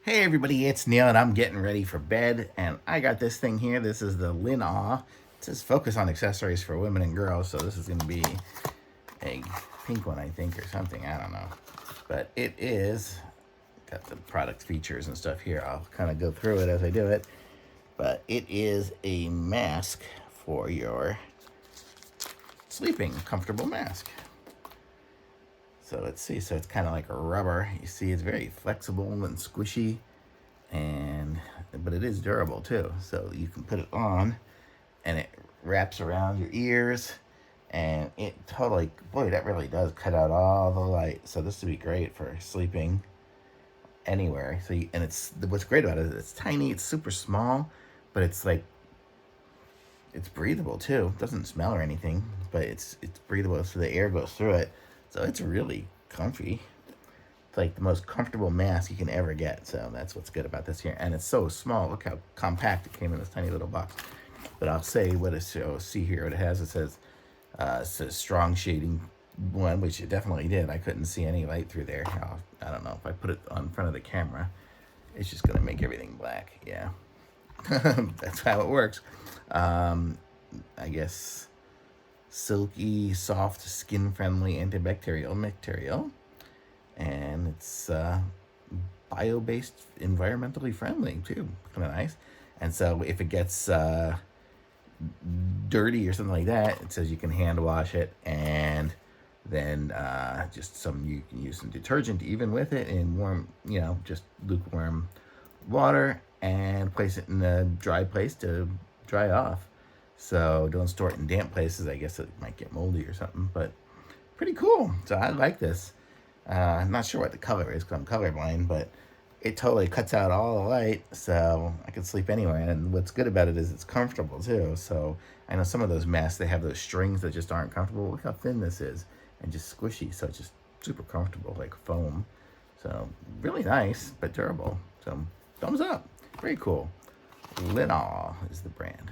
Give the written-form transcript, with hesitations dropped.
Hey everybody, it's Neil and I'm getting ready for bed, and I got this thing here. This is the Linawe. It says focus on accessories for women and girls, so this is going to be a pink one, I think, or something. I don't know. But it is got the product features and stuff here. I'll kind of go through it as I do it. But it is a mask for your sleeping, comfortable mask. So let's see, so it's kind of like a rubber. You see, it's very flexible and squishy, but it is durable too. So you can put it on and it wraps around your ears, and it totally, boy, that really does cut out all the light. So this would be great for sleeping anywhere. And it's, what's great about it is it's tiny, it's super small, but it's like, it's breathable too. It doesn't smell or anything, but it's breathable, so the air goes through it. So it's really comfy. It's like the most comfortable mask you can ever get. So that's what's good about this here. And it's so small. Look how compact it came in this tiny little box. But I'll say what it shows. See here what it has. It says strong shading one, which it definitely did. I couldn't see any light through there. I don't know if I put it on front of the camera, it's just gonna make everything black. Yeah, that's how it works. I guess silky, soft, skin-friendly, antibacterial material, and it's bio-based, environmentally friendly too. Kind of nice. And so if it gets dirty or something like that, it says you can hand wash it, and then you can use some detergent even with it in warm, just lukewarm water, and place it in a dry place to dry off. So don't store it in damp places. I guess it might get moldy or something, but pretty cool. So I like this. I'm not sure what the color is because I'm colorblind, but it totally cuts out all the light, so I can sleep anywhere. And what's good about it is it's comfortable too. So I know some of those masks, they have those strings that just aren't comfortable. Look how thin this is, and just squishy. So it's just super comfortable, like foam. So really nice, but durable. So thumbs up. Very cool. Linawe is the brand.